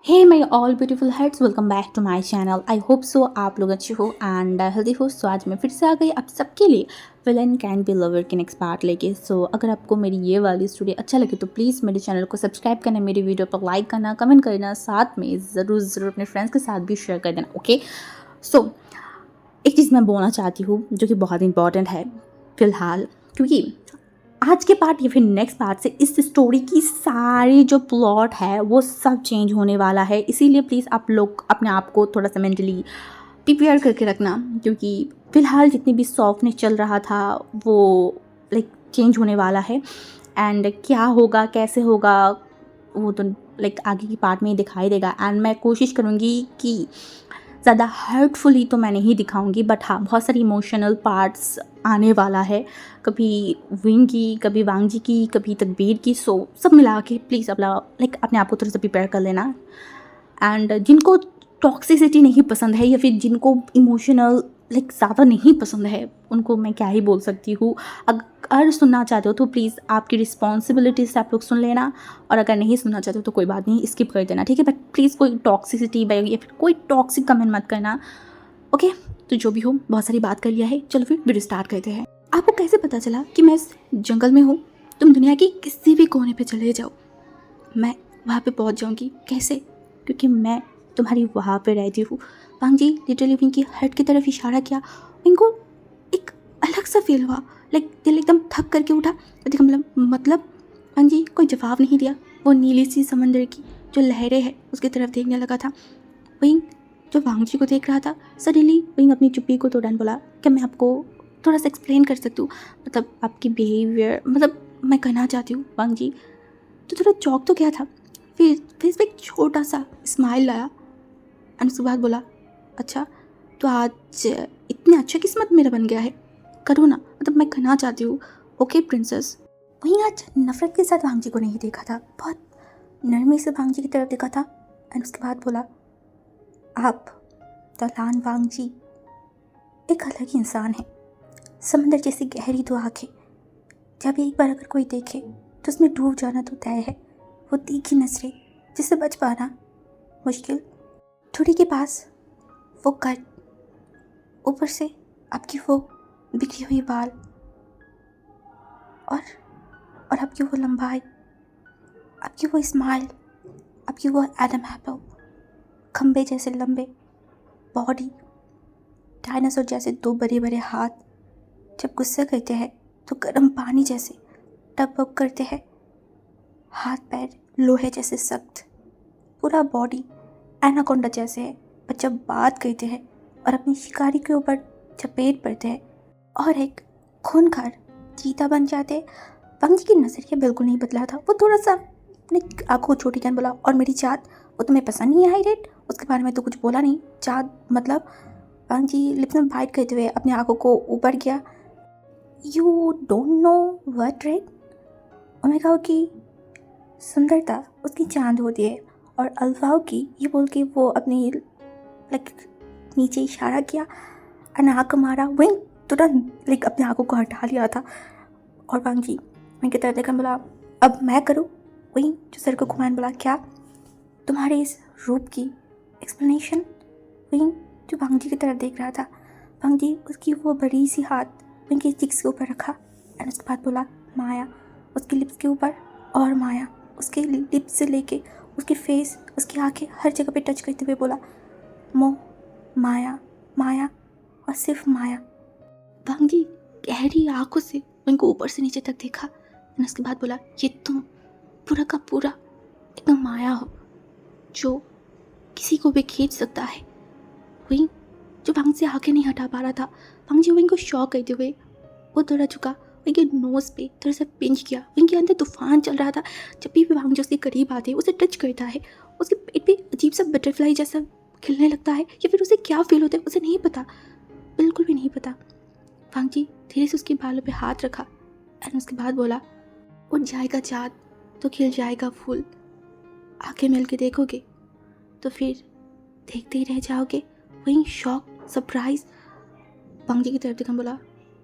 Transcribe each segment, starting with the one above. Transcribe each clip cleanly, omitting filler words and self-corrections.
Hey my all beautiful heads, welcome back to my channel. I hope so आप लोग अच्छे हो and healthy हो। सो आज मैं फिर से आ गई आप सबके लिए विलन कैन बी लवर के नेक्स्ट पार्ट लेके। सो अगर आपको मेरी ये वाली स्टोरी अच्छा लगे तो प्लीज़ मेरे चैनल को सब्सक्राइब करना, मेरी वीडियो पर लाइक करना, कमेंट करना, साथ में ज़रूर अपने फ्रेंड्स के साथ भी शेयर कर देना। ओके, सो एक चीज़ मैं बोलना चाहती हूँ जो कि बहुत इंपॉर्टेंट है फ़िलहाल, क्योंकि आज के पार्ट या फिर नेक्स्ट पार्ट से इस स्टोरी की सारी जो प्लॉट है वो सब चेंज होने वाला है। इसीलिए प्लीज़ आप लोग अपने आप को थोड़ा सा मेंटली प्रिपेयर करके रखना, क्योंकि फ़िलहाल जितनी भी सॉफ्टनेस चल रहा था वो लाइक चेंज होने वाला है। एंड क्या होगा कैसे होगा वो तो लाइक आगे की पार्ट में ही दिखाई देगा। एंड मैं कोशिश करूँगी कि ज़्यादा हर्टफुली तो मैं नहीं दिखाऊंगी, बट हाँ बहुत सारी इमोशनल पार्ट्स आने वाला है, कभी विंग की, कभी वांगजी की, कभी तकबीर की। सो सब मिला के प्लीज़ अपना लाइक अपने आप को थोड़ा सा प्रिपेयर कर लेना। एंड जिनको टॉक्सिसिटी नहीं पसंद है या फिर जिनको इमोशनल लाइक ज़्यादा नहीं पसंद है उनको मैं क्या ही बोल सकती हूँ। अगर सुनना चाहते हो तो प्लीज़ आपकी रिस्पॉन्सिबिलिटी से आप लोग सुन लेना, और अगर नहीं सुनना चाहते हो तो कोई बात नहीं, स्किप कर देना, ठीक है। बट प्लीज़ कोई टॉक्सिसिटी या फिर कोई टॉक्सिक कमेंट मत करना। ओके, तो जो भी हो बहुत सारी बात कर लिया है, चलो फिर वीडियो स्टार्ट करते हैं। आपको कैसे पता चला कि मैं इस जंगल में हूँ? तुम दुनिया के किसी भी कोने पे चले जाओ, मैं वहाँ पे पहुँच जाऊँगी। कैसे? क्योंकि मैं तुम्हारी वहाँ पे रहती हूँ। वांग जी लिटरली विंग की हट की तरफ इशारा किया। विंग को एक अलग सा फील हुआ, लाइक दिल एकदम थक करके उठा। मतलब वांग जी कोई जवाब नहीं दिया। वो नीली सी समंदर की जो लहरें हैं उसकी तरफ देखने लगा था। विंग जो वांग जी को देख रहा था, सडनली विंग अपनी चुप्पी को तोड़ने बोला, क्या मैं आपको थोड़ा सा एक्सप्लेन कर सकती हूँ? मतलब आपकी बिहेवियर, मतलब मैं कहना चाहती हूँ वांग जी। तो थोड़ा चौंक तो गया था, फिर फेस पे एक छोटा सा स्माइल लाया एंड उसके बाद बोला, अच्छा तो आज इतनी अच्छा किस्मत मेरा बन गया है, करो ना, मतलब मैं कहना चाहती हूँ। Okay princess. वहीं आज नफरत के साथ वांग जी को नहीं देखा था, बहुत नरमी से वांग जी की तरफ देखा था एंड उसके बाद बोला, आप तलान वांग जी एक अलग ही इंसान है। समंदर जैसी गहरी दो आँखें, जब एक बार अगर कोई देखे तो उसमें डूब जाना तो तय है। वो तीखी नजरें जिससे बच पाना मुश्किल। ठुड़ी के पास वो कट, ऊपर से आपकी वो बिखरी हुई बाल और आपकी वो लंबाई, आपकी वो स्माइल, आपकी वो एडम एप्पल, खंबे जैसे लंबे बॉडी, डायनासोर जैसे दो बड़े बड़े हाथ, जब गुस्सा करते हैं तो गर्म पानी जैसे टप करते हैं, हाथ पैर लोहे जैसे सख्त, पूरा बॉडी एनाकोंडा जैसे है। पर जब बात करते हैं और अपनी शिकारी के ऊपर चपेट पड़ते हैं और एक खूंखार चीता बन जाते हैं। वांग जी की नज़रिया बिल्कुल नहीं बदला था। वो थोड़ा सा अपनी आंखों छोटी कर बोला, और मेरी चाँद वो तुम्हें पसंद नहीं आई? रेट उसके बारे में तो कुछ बोला नहीं। चाँद मतलब? वांग जी लिप्स में बाइट करते हुए अपनी आंखों को ऊपर किया। You don't know what rate? मैं कहा कि सुंदरता उसकी चांद होती है, और अल्फाओं की, ये बोल के वो अपनी लाइक नीचे इशारा किया और आँख मारा। विंग तुरंत लाइक अपनी आँखों को हटा लिया था और वांग जी विंग की तरफ देखकर बोला, अब मैं करूँ? विंग जो सर को घुमाने बोला, क्या तुम्हारे इस रूप की एक्सप्लेनेशन? विंग जो वांग जी की तरफ देख रहा था, वांग जी उसकी वो बड़ी सी हाथ विंग की चिक्स के ऊपर रखा एंड उसके बाद बोला, माया उसकी लिप्स के ऊपर, और माया उसके लिप्स से लेके उसकी फेस, उसकी आंखें, हर जगह पे टच करते हुए बोला, मोह, माया, माया और सिर्फ माया। वांग जी गहरी आंखों से उनको ऊपर से नीचे तक देखा और उसके बाद बोला, ये तुम पूरा का पूरा एकदम माया हो जो किसी को भी खींच सकता है। विंग जो वांग से आंखें नहीं हटा पा रहा था, वांग जी विंग को शॉक करते हुए वो थोड़ा झुका, विंग के नोज़ पे थोड़ा सा पिंच किया। विंग के अंदर तूफान चल रहा था। जब भी वांग जो उसके करीब आते उसे टच करता है, उसके पेट पे अजीब सा बटरफ्लाई जैसा खिलने लगता है, या फिर उसे क्या फील होता है उसे नहीं पता, बिल्कुल भी नहीं पता। वांग जी धीरे से उसके बालों पे हाथ रखा एंड उसके बाद बोला, उठ जाएगा चाँद तो खिल जाएगा फूल, आंखें मिल के देखोगे तो फिर देखते ही रह जाओगे। वहीं शॉक, सरप्राइज, वांग जी की तरफ देखकर बोला,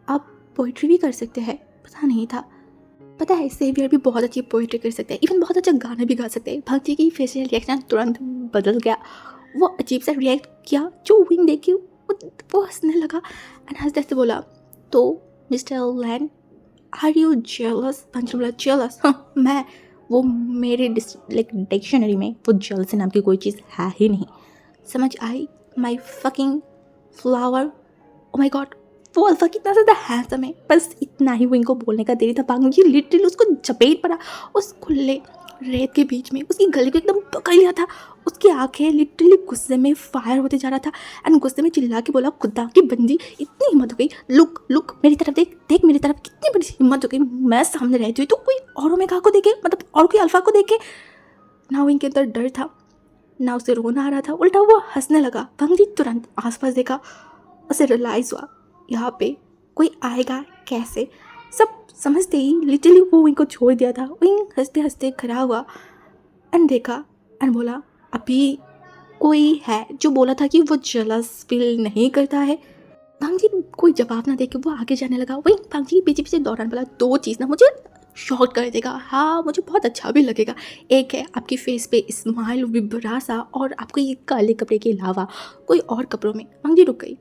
आप पोइट्री भी कर सकते हैं? पता नहीं था। पता है सेवियर भी बहुत अच्छी पोइट्री कर सकते हैं, इवन बहुत अच्छा गाना भी गा सकते हैं। वांग जी की फेशियल रिएक्शन तुरंत बदल गया। वो अजीब सा रिएक्ट किया, जो विंग देख के वो हंसने लगा एंड हंसते हंसते बोला, तो mister Lan are you jealous? पंच बोला जेलस? मैं वो मेरे डिक्शनरी में वो जेलसी नाम की कोई चीज़ है ही नहीं, समझ आई? My fucking flower, oh my God, वो अल्फा कितना ज़्यादा हैंडसम है। बस इतना ही वो इनको बोलने का देरी था। बांगी लिटरली उसको चपेट पड़ा उस खुले रेत के बीच में, उसकी गले को एकदम पकड़ लिया था। उसकी आंखें लिटरली गुस्से में फायर होते जा रहा था एंड गुस्से में चिल्ला के बोला, खुदा की बंदी, इतनी हिम्मत हो गई, लुक लुक मेरी तरफ देख, देख मेरी तरफ, कितनी बड़ी हिम्मत हो गई, मैं सामने रहती हुई तो कोई और ओमेगा को देखे, मतलब और कोई अल्फा को देखे। ना इनके अंदर डर था, ना उसे रोना आ रहा था, उल्टा वो हंसने लगा। वांगजी तुरंत आसपास देखा, उसे रियलाइज हुआ यहाँ पे कोई आएगा कैसे। सब समझते ही लिटरली वो इनको छोड़ दिया था। विंग हंसते हंसते खड़ा हुआ एंड देखा एंड बोला, अभी कोई है जो बोला था कि वो जेलस फील नहीं करता है? भांगजी कोई जवाब ना देके वो आगे जाने लगा। वही भांगजी पीछे पीछे दौड़ाने वाला। दो चीज़ ना मुझे शॉक कर देगा, हाँ मुझे बहुत अच्छा भी लगेगा। एक है आपकी फेस पे स्माइल विभरा सा, और आपको ये काले कपड़े के अलावा कोई और कपड़ों में। भांगजी रुक गई,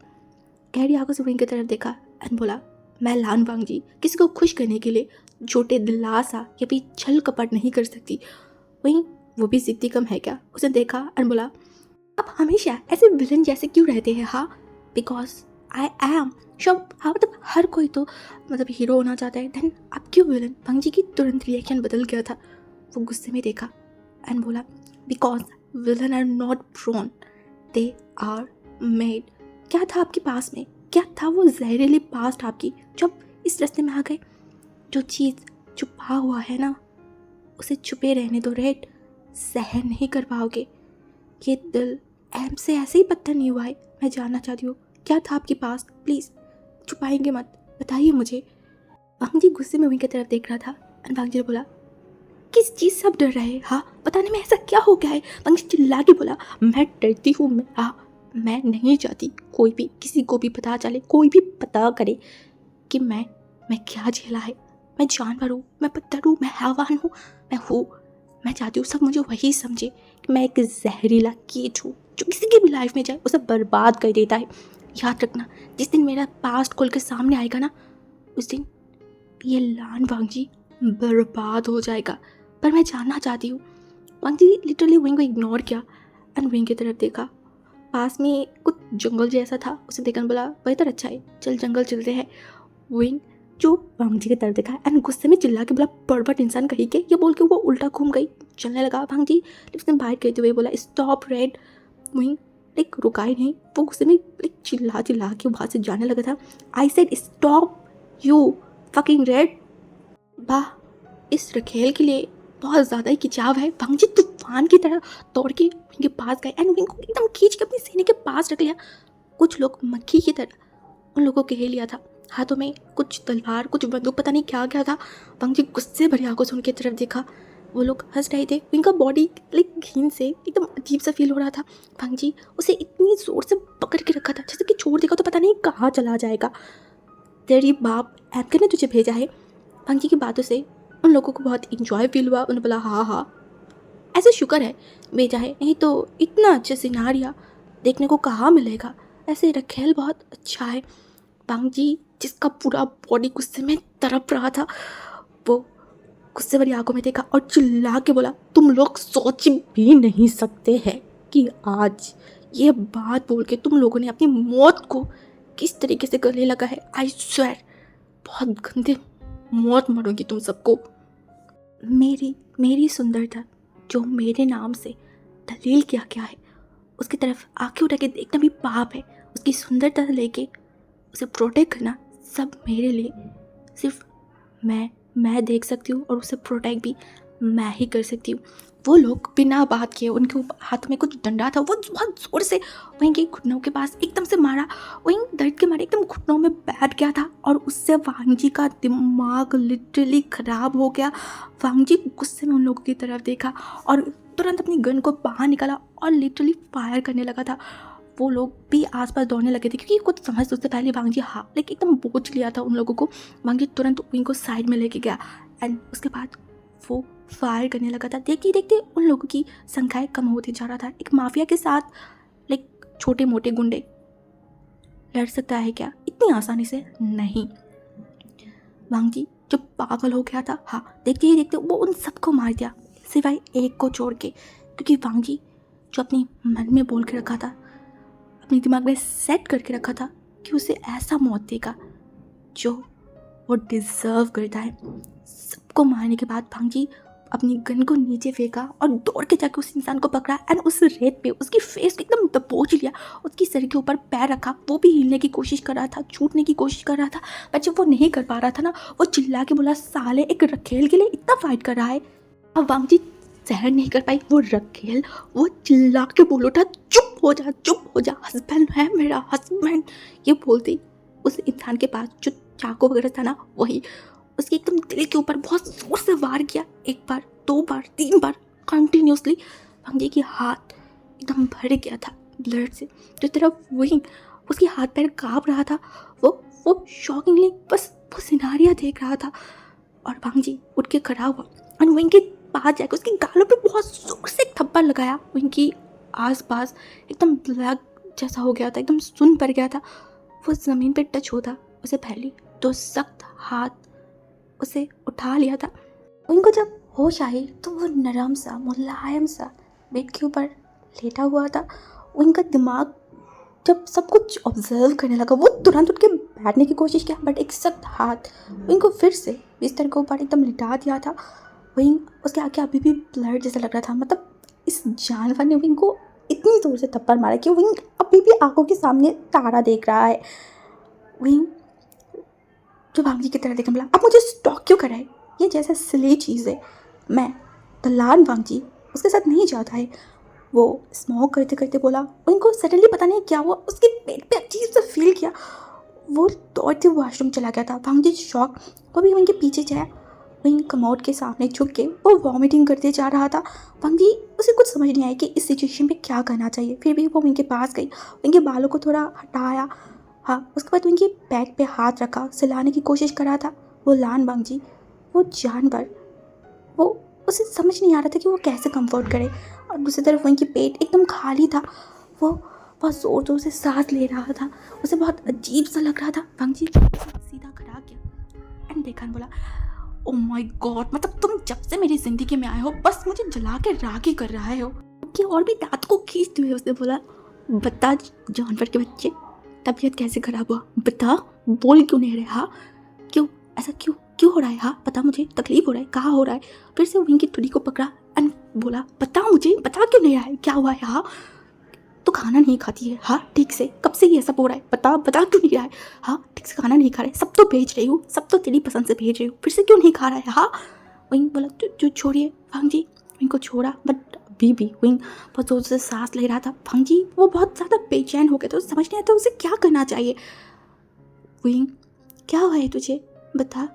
गहरी आंखों से विंग की तरफ देखा एंड बोला, मैं लान वांगजी किसी को खुश करने के लिए छोटे दिलासा या भी छल कपट नहीं कर सकती। वहीं वो भी जिद्दी कम है क्या? उसे देखा एंड बोला, आप हमेशा ऐसे विलन जैसे क्यों रहते हैं? हाँ बिकॉज आई एम शब, हाँ मतलब हर कोई तो मतलब हीरो होना चाहता है, देन आप क्यों विलन? वांगजी की तुरंत रिएक्शन बदल गया था। वो गुस्से में देखा एंड बोला, because villain are not born, they are made. क्या था आपके पास में? क्या था वो जहरीली पास्ट आपकी जब इस रास्ते में आ गए? जो चीज़ छुपा हुआ है ना, उसे छुपे रहने दो रेड, सहन नहीं कर पाओगे। ये दिल एम से ऐसे ही पत्थर नहीं हुआ है। मैं जानना चाहती हूँ क्या था आपके पास, प्लीज़ छुपाएंगे मत, बताइए मुझे। वांगजी गुस्से में उनकी तरफ देख रहा था एंड वांगजी ने बोला, किस चीज़ से आप डर रहे हैं? हाँ बताने में ऐसा क्या हो गया है? वांगजी चिल्ला के बोला, मैं डरती हूँ, मैं नहीं चाहती कोई भी किसी को भी पता चले, कोई भी पता करे कि मैं क्या झेला है। मैं जानवर हूँ, मैं पत्थर हूँ, मैं हैवान हूँ, मैं चाहती हूँ सब मुझे वही समझे कि मैं एक जहरीला कीट हूँ जो किसी की भी लाइफ में जाए उसे बर्बाद कर देता है। याद रखना, जिस दिन मेरा पास्ट खोल के सामने आएगा ना, उस दिन ये लान वांगजी बर्बाद हो जाएगा। पर मैं जानना चाहती हूँ। वांगजी लिटरली विंग को इग्नोर किया एंड विंग की तरफ देखा। पास में कुछ जंगल जैसा था, उसे देखकर बोला, बेहतर अच्छा है, चल जंगल चलते हैं। विंग जो वांगजी की तरफ देखा एंड गुस्से में चिल्ला के बोला, बड़बड़ इंसान कहीं के, ये बोल के वो उल्टा घूम गई, चलने लगा। वांगजी लिप्स में बाइट करते हुए बोला, स्टॉप रेड। विंग रुका ही नहीं, वो गुस्से में चिल्ला के वहाँ से जाने लगा था। I said stop you fucking red. वाह, इस रखेल के लिए बहुत ज़्यादा ही खिंचाव है। वांगजी तूफान की तरह दौड़ के उनके पास गए एंड विंग को एकदम खींच के अपने सीने के पास रख लिया। कुछ लोग मक्खी की तरह उन लोगों को घेर लिया था, हाथों में कुछ तलवार, कुछ बंदूक, पता नहीं क्या क्या था। वांगजी गुस्से भरी आंखों से उनकी तरफ देखा। वो लोग हंस रहे थे। विंग का बॉडी घिन से एकदम अजीब सा फील हो रहा था। वांगजी उसे इतनी ज़ोर से पकड़ के रखा था जैसे कि छोड़ देगा तो पता नहीं कहाँ चला जाएगा। तेरी बाप एमके ने तुझे भेजा है। वांगजी की बातों से उन लोगों को बहुत इंजॉय फील हुआ। उन्होंने बोला, हाँ ऐसे शुक्र है भेजा है, नहीं तो इतना अच्छा सिनारिया देखने को कहाँ मिलेगा। ऐसे रखेल बहुत अच्छा है। वांगजी जिसका पूरा बॉडी गुस्से में तड़प रहा था, वो गुस्से भरी आंखों में देखा और चिल्ला के बोला, तुम लोग सोच भी नहीं सकते हैं कि आज ये बात बोल के तुम लोगों ने अपनी मौत को किस तरीके से गले लगा है। आई स्वेयर बहुत गंदे मौत मरोगी तुम सबको। मेरी सुंदरता जो मेरे नाम से दलील किया गया है, उसकी तरफ आंखें उठा के देखना भी पाप है। उसकी सुंदरता लेके उसे प्रोटेक्ट करना सब मेरे लिए सिर्फ मैं देख सकती हूँ और उसे प्रोटेक्ट भी मैं ही कर सकती हूँ। वो लोग बिना बात किए, उनके हाथ में कुछ डंडा था, वो बहुत ज़ोर से वहीं के घुटनों के पास एकदम से मारा। वहीं दर्द के मारे एकदम घुटनों में बैठ गया था और उससे वांगजी का दिमाग लिटरली ख़राब हो गया। वांगजी गुस्से में उन लोगों की तरफ देखा और तुरंत अपनी गन को बाहर निकाला और लिटरली फायर करने लगा था। वो लोग भी आसपास दौड़ने लगे थे क्योंकि कुछ समझ उससे पहले वांगजी एकदम बोझ लिया था उन लोगों को। वांगजी तुरंत विंग को साइड में लेके गया एंड उसके बाद वो फायर करने लगा था। देखते ही देखते उन लोगों की संख्याएं कम होते जा रहा था। एक माफिया के साथ लाइक छोटे मोटे गुंडे लड़ सकता है क्या इतनी आसानी से? नहीं। वांग जी जो पागल हो गया था, हाँ, देखते ही देखते वो उन सबको मार दिया सिवाय एक को छोड़ के, क्योंकि वांग जी जो अपनी मन में बोल के रखा था, अपने दिमाग में सेट करके रखा था कि उसे ऐसा मौत देगा जो वो डिज़र्व करता है। सबको मारने के बाद वांग जी अपनी गन को नीचे फेंका और दौड़ के जाके उस इंसान को पकड़ा एंड उस रेत पे उसकी फेस को एकदम दबोच लिया, उसकी सर के ऊपर पैर रखा। वो भी हिलने की कोशिश कर रहा था, छूटने की कोशिश कर रहा था, पर जब वो नहीं कर पा रहा था ना, वो चिल्ला के बोला, साले एक रखेल के लिए इतना फाइट कर रहा है। अब वांग जी सहन नहीं कर पाई। वो रखेल वो चिल्ला के बोल उठा, चुप हो जा, चुप हो जा, हस्बैंड है मेरा, हस्बैंड। ये बोलती उस इंसान के पास जो चाकू वगैरह था ना, वही उसके एकदम दिल के ऊपर बहुत जोर से वार किया। एक बार, दो बार, तीन बार कंटिन्यूसली। वांग जी की हाथ एकदम भर गया था ब्लड से। जो तरफ वही उसके हाथ पैर काँप रहा था, वो शॉकिंगली बस वो सिनारिया देख रहा था। और वांग जी उठ के खड़ा हुआ और विंग के पास जाकर उसकी गालों पे बहुत जोर से एक थप्पड़ लगाया। विंग की आसपास एकदम ब्लैक जैसा हो गया था, एकदम सुन पड़ गया था। वो ज़मीन पे टच होता उसे पहले तो सख्त हाथ उसे उठा लिया था। उनको जब होश आई तो वो नरम सा, मुलायम सा बेड के ऊपर लेटा हुआ था। उनका दिमाग जब सब कुछ ऑब्जर्व करने लगा, वो तुरंत उठ के बैठने की कोशिश किया, बट एक सख्त हाथ उनको फिर से बिस्तर के ऊपर एकदम लिटा दिया था। वहीं उसके आगे अभी भी ब्लड जैसा लग रहा था। मतलब इस जानवर ने विंग को इतनी जोर से थप्पड़ मारा कि विंग अभी भी आंखों के सामने तारा देख रहा है। विंग जो वांग जी की तरह देखने बोला, अब मुझे स्टॉक क्यों कराए? ये जैसा सिली चीज़ है। मैं दलान वांग जी उसके साथ नहीं जाता है। वो स्मोक करते करते बोला। उनको सडनली पता नहीं क्या हुआ, उसके पेट पे अजीब सा फील किया। वो दौड़ते वॉशरूम चला गया था। वांग जी शॉक, वो भी उनके पीछे जाया। वहीं कमोड के सामने झुक के वो वॉमिटिंग करते जा रहा था। वांग जी उसे कुछ समझ नहीं आया कि इस सिचुएशन में क्या करना चाहिए। फिर भी वो उनके पास गई, उनके बालों को थोड़ा हटाया, हाँ, उसके बाद उनकी बैक पे हाथ रखा, सिलाने की कोशिश कर रहा था। वो लान वांग जी, वो जानवर, वो उसे समझ नहीं आ रहा था कि वो कैसे कंफर्ट करे। और दूसरी तरफ उनकी पेट एकदम खाली था। वो बहुत ज़ोर ज़ोर से सांस ले रहा था। उसे बहुत अजीब सा लग रहा था। वांग जी सीधा खड़ा किया एंड देखा, बोला, ओ माय गॉड, मतलब तुम जब से मेरी ज़िंदगी में आए हो बस मुझे जला के राख ही कर रहे हो। कि और भी दांत को खींचते हुए उसने बोला, बता जानवर के बच्चे, तबीयत कैसे खराब हुआ? बता, बोल क्यों नहीं रहे? हाँ, क्यों ऐसा क्यों क्यों हो रहा है? हाँ बता, मुझे तकलीफ हो रहा है, कहाँ हो रहा है? फिर से विंग की थोड़ी को पकड़ा एंड बोला, बता मुझे, बता क्यों नहीं रहा है, क्या हुआ है? हाँ, तो खाना नहीं खाती है? हाँ ठीक से, कब से ये सब हो रहा है? बता बता क्यों नहीं रहा है? हाँ ठीक से खाना नहीं खा रहा है, सब तो भेज रही हूँ, सब तो तेरी पसंद से भेज रही हूँ, फिर से क्यों नहीं खा रहा है? हाँ, विंग बोला, जो छोड़िए वांग जी। विंग को छोड़ा, बट अभी भी विंग बहुत जोर से सांस ले रहा था। वांग जी वो बहुत ज़्यादा बेचैन हो गया था, समझ नहीं आता उसे क्या करना चाहिए। विंग क्या हुआ है तुझे, बता।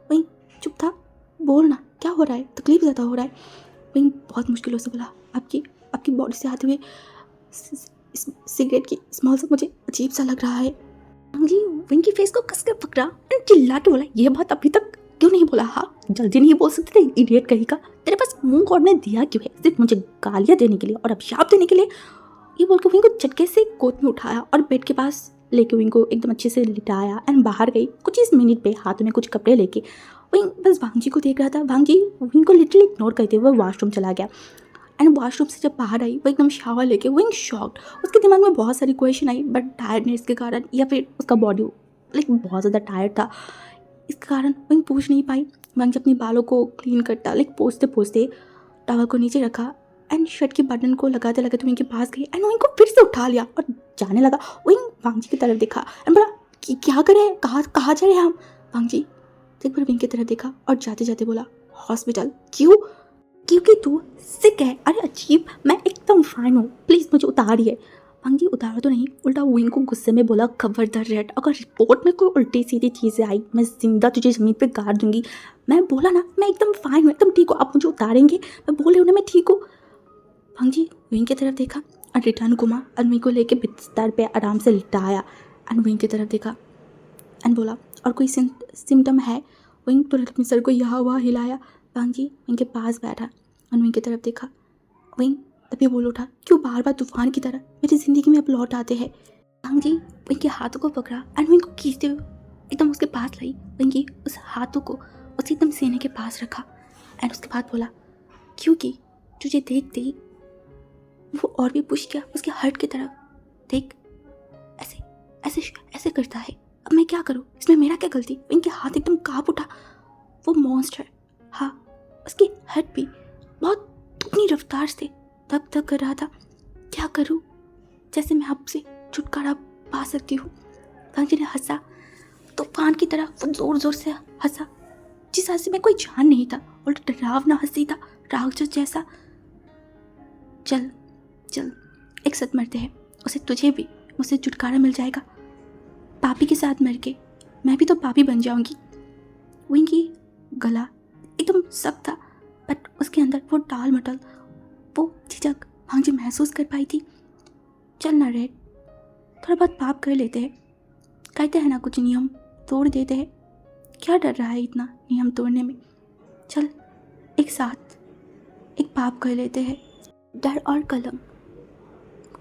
विंग चुप था, बोलना क्या हो रहा है, तकलीफ ज़्यादा हो रहा है? विंग बहुत मुश्किलों से बोला, आपकी बॉडी से आते हुए सिगरेट की स्मेल से मुझे अजीब सा लग रहा है। वांग जी विंग की फेस को कस कर पकड़ा एंड चिल्ला के बोला, ये बात अभी तक क्यों नहीं बोला? हाँ जल्दी नहीं बोल सकते थे, इडियट कहीं का, तेरे पास मुंह गॉड ने दिया क्यों है? सिर्फ मुझे गालियाँ देने के लिए और अभिशाप देने के लिए? ये बोल के विंग को झटके से गोद में उठाया और बेड के पास लेके विंग को एकदम अच्छे से लिटाया एंड बाहर गई कुछ इस मिनट पे हाथ में कुछ कपड़े लेके। विंग बस वांग जी को देख रहा था। वांग जी विंग को लिटरली इग्नोर करते हुए वॉशरूम चला गया एंड वॉशरूम से जब बाहर आई वो एकदम शावर लेके विंग शॉक्ड। उसके दिमाग में बहुत सारी क्वेश्चन आई, बट टायर्डनेस के कारण या फिर उसका बॉडी लाइक बहुत ज़्यादा टायर्ड था, इसके कारण विंग पूछ नहीं पाई। विंग जब अपने बालों को क्लीन करता लाइक पोंछते पोंछते टॉवल को नीचे रखा एंड शर्ट के बटन को लगाते लगाते विंग के पास गई एंड विंग को फिर से उठा लिया और जाने लगा। विंग वांग जी की तरफ देखा एंड बोला कि क्या करे, कहाँ जा रहे हैं हम? वांग जी एक बार विंग की तरफ देखा और जाते जाते बोला, हॉस्पिटल। क्यों? क्योंकि तू सिक है। अरे अजीब, मैं एकदम फाइन हूँ, प्लीज़ मुझे उतारिए। वांग जी उतारा तो नहीं, उल्टा विंग को गुस्से में बोला, खबरदार रेड, अगर रिपोर्ट में कोई उल्टी सीधी चीज़ें आई मैं जिंदा तुझे ज़मीन पे गाड़ दूंगी। मैं बोला ना मैं एकदम फाइन हूँ, एकदम ठीक हूँ, आप मुझे उतारेंगे? मैं बोल रही हूँ ना मैं ठीक हूँ। वांग जी विंग की तरफ देखा और रिटर्न घुमा और विंग को लेके बिस्तर पे आराम से लिटाया एंड विंग की तरफ देखा एंड बोला, और कोई सिम्टम है? विंग तुरंत अपने सर को यहाँ वहाँ हिलाया। वांग जी इनके पास बैठा और इनकी तरफ देखा। वहीं तभी बोल उठा, क्यों बार बार तूफान की तरह मेरी ज़िंदगी में अब लौट आते हैं। वांग जी इनके हाथों को पकड़ा और इनको खींचते हुए एकदम उसके पास लाई। वहीं उस हाथों को उसे एकदम सीने के पास रखा एंड उसके बाद बोला, क्योंकि तुझे देखते ही वो और भी पुश किया उसके हर्ट की तरफ। देख ऐसे ऐसे ऐसे करता है, अब मैं क्या करूँ, इसमें मेरा क्या गलती। इनके हाथ एकदम कांप उठा। वो मॉन्स्टर, हाँ उसकी हर्ट भी बहुत दुगनी रफ्तार से धक धक कर रहा था। क्या करूँ, जैसे मैं आपसे छुटकारा पा सकती हूँ। वांग ने हंसा, तूफान की तरह वो जोर जोर से हंसा, जिस हंसी में कोई जान नहीं था और डरावना हंसी था, राक्षस जैसा। चल चल एक साथ मरते हैं, उसे तुझे भी मुझसे छुटकारा मिल जाएगा। पापी के साथ मर के मैं भी तो पापी बन जाऊंगी। विंकी गला एकदम सख्त था, बट उसके अंदर वो टाल मटल, वो झिझक वांग जी महसूस कर पाई थी। चल ना रेड, थोड़ा बहुत पाप कर लेते हैं, कहते हैं ना कुछ नियम तोड़ देते हैं, क्या डर रहा है इतना नियम तोड़ने में। चल एक साथ एक पाप कर लेते हैं। डर और कलम,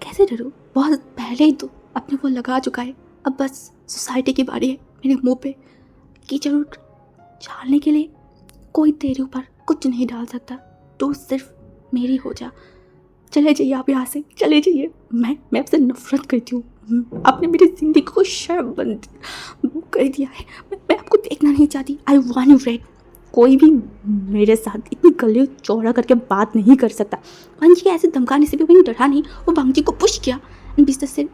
कैसे डरूं, बहुत पहले ही तो अपने वो लगा चुका है, अब बस सोसाइटी की बारी है मेरे मुंह पे कीचड़ छालने के लिए। कोई तेरे ऊपर कुछ नहीं डाल सकता, तू सिर्फ मेरी हो जा। चले जाइए आप यहाँ से, चले जाइए, मैं आपसे नफरत करती हूँ। आपने मेरी जिंदगी को शर्मबंद कर दिया है, मैं आपको देखना नहीं चाहती। I want you read. कोई भी मेरे साथ इतनी गले चौड़ा करके बात नहीं कर सकता। वांग जी के ऐसे धमकाने से भी वही डरा नहीं, वो वांग जी को पुश किया, बिस्तर से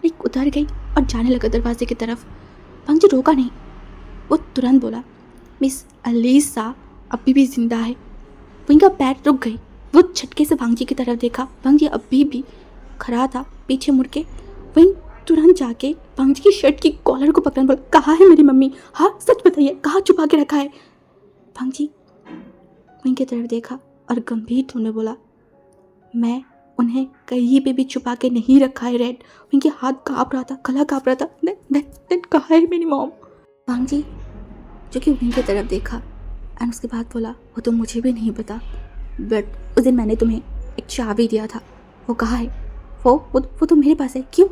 एक उतर गई और जाने लगा दरवाजे की तरफ। वांग जी रोका नहीं, वो तुरंत बोला, मिस अलीसा अभी भी जिंदा है। वहीं का पैर रुक गई, वो झटके से वांग जी की तरफ देखा। वांग जी अभी भी खड़ा था पीछे मुड़ के। वहीं तुरंत जाके वांग जी की शर्ट की कॉलर को पकड़ने बोला, कहाँ है मेरी मम्मी, हाँ सच बताइए, कहाँ छुपा के रखा है। वांग जी वहीं की तरफ देखा और गंभीर टोन में बोला, मैं उन्हें कहीं पे भी छुपा के नहीं रखा है रेड। उनके हाथ काँप रहा था, गला काँप रहा था। देन कहाँ है मेरी मॉम। वांग जी जो कि उन्हीं की तरफ देखा एंड उसके बाद बोला, वो तो मुझे भी नहीं पता, बट उस दिन मैंने तुम्हें एक चाबी दिया था, वो कहाँ है। वो तो मेरे पास है। क्यों,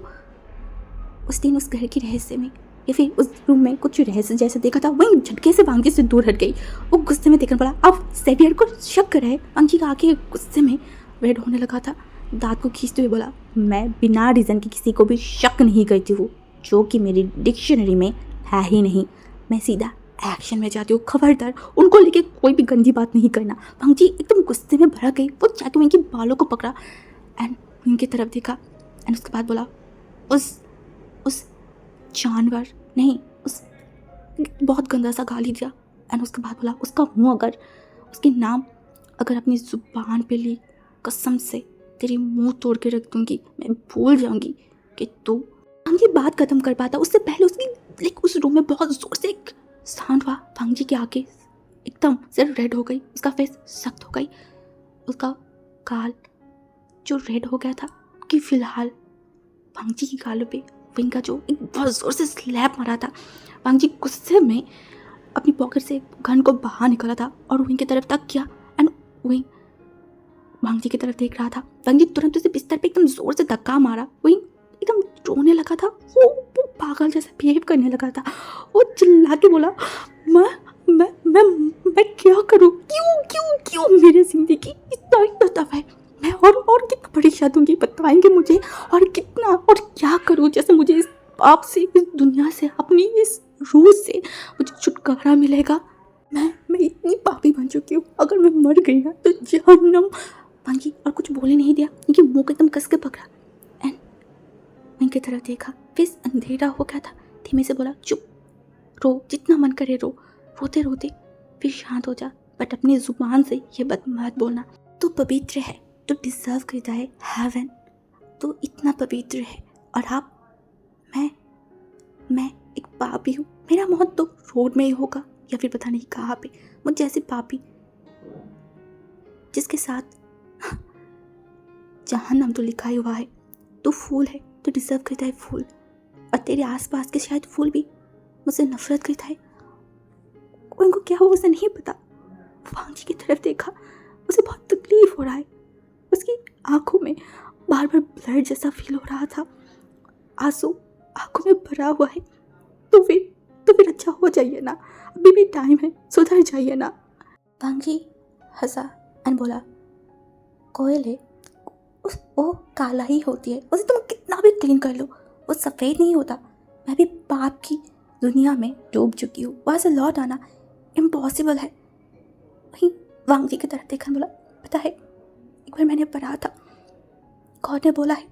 उस दिन उस घर की रहस्य में या फिर उस रूम में कुछ रहस्य जैसा देखा था। वहीं झटके से वांग जी से दूर हट गई। वो गुस्से में देखने पड़ा, अब सेवियर को शक कर रहे। वांग जी का आंखें गुस्से में रेड होने लगा था, दांत को खींचते हुए बोला, मैं बिना रीज़न की किसी को भी शक नहीं करती हूँ, जो कि मेरी डिक्शनरी में है ही नहीं। मैं सीधा एक्शन में जाती हूँ, खबरदार उनको लेके कोई भी गंदी बात नहीं करना। वांग जी एकदम गुस्से में भड़क गई। वो जाके उनके बालों को पकड़ा एंड उनकी तरफ देखा एंड उसके बाद बोला, उस जानवर नहीं, उस बहुत गंदा सा गाली दिया एंड उसके बाद बोला, उसका मुंह अगर उसके नाम अगर अपनी जुबान पे ली, कसम से तेरी मुंह तोड़ के रख दूंगी। मैं भूल जाऊंगी कि तू। वांग जी बात खत्म कर पाता उससे पहले उसकी लाइक उस रूम में बहुत जोर से एक साउंड हुआ। वांग जी की आंखें एकदम से रेड हो गई, उसका फेस सख्त हो गई, उसका गाल जो रेड हो गया था कि फिलहाल वांग जी की गालों पे विंग का जो एक बहुत जोर से स्लैप मारा था। वांग जी गुस्से में अपनी पॉकेट से गन को बाहर निकाला था और विंग की तरफ तक किया एंड विंग वांग जी की तरफ देख रहा था। वांग जी तुरंत उसे बिस्तर पे एकदम जोर से धक्का मारा। विंग एकदम रोने लगा था, वो पागल जैसा बिहेव करने लगा था। वो चिल्ला के बोला, मैं क्या करूँ, क्यों क्यों क्यों मेरी जिंदगी इतना टफ है, मैं और कितना परेशान दूंगी, बताएंगे मुझे, और कितना और क्या करूँ, जैसे मुझे इस पाप से, इस दुनिया से, अपनी इस रूह से मुझे छुटकारा मिलेगा। मैं इतनी पापी बन चुकी हूँ, अगर मैं मर गई ना तो जहन्नम। वांग जी और कुछ बोले नहीं दिया, उनकी मुँह को एकदम कस के पकड़ा एंड उनकी तरफ देखा। फिर अंधेरा हो गया था, धीमे से बोला, चुप, रो जितना मन करे रो, रोते रोते फिर शांत हो जा, बट अपनी जुबान से ये बात मत बोलना। तू पवित्र है, तू डिजर्व करता है हेवन, तू इतना पवित्र है, और आप मैं एक पापी हूँ। मेरा मौत तो रोड में ही होगा या फिर पता नहीं कहाँ पे। मुझ जैसी पापी जिसके साथ जहन्नम तो लिखा ही हुआ है। तू फूल है, तू डिजर्व करता है फूल, और तेरे आसपास के शायद फूल भी मुझसे नफरत करता है। उनको क्या हो उसे नहीं पता, वांग जी की तरफ देखा। उसे बहुत तकलीफ हो रहा है। उसकी आंखों में बार बार ब्लड जैसा फील हो रहा था। आंसू आंखों में भरा हुआ है। तो फिर अच्छा हो जाइए ना, अभी भी टाइम है, सुधर जाइए ना। वांग जी हंसा एंड बोला, कोयल है, वो काला ही होती है, उसे तुम कितना भी क्लीन कर लो वो सफ़ेद नहीं होता। मैं भी पाप की दुनिया में डूब चुकी हूँ, वहाँ से लौट आना इम्पॉसिबल है। वहीं वांग जी की तरफ देखा, बोला, पता है एक बार मैंने पढ़ा था, गॉड ने बोला है,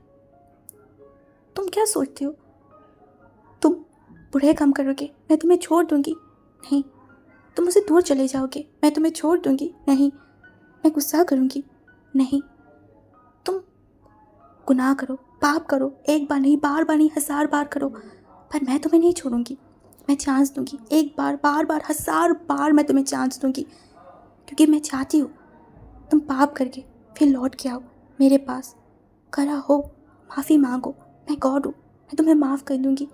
तुम क्या सोचते हो तुम बुरे काम करोगे मैं तुम्हें छोड़ दूंगी? नहीं। तुम मुझसे दूर चले जाओगे मैं तुम्हें छोड़ दूंगी? नहीं। मैं गुस्सा करूंगी? नहीं। तुम गुनाह करो, पाप करो, एक बार नहीं, बार बार नहीं, 1000 बार करो, पर मैं तुम्हें नहीं छोड़ूंगी। मैं चांस दूंगी, एक बार, बार बार, 1000 बार मैं तुम्हें चांस दूंगी, क्योंकि मैं चाहती हूँ तुम पाप करके फिर लौट के आओ मेरे पास, करा हो, माफ़ी मांगो, मैं गॉड हूँ, मैं तुम्हें माफ़ कर दूंगी।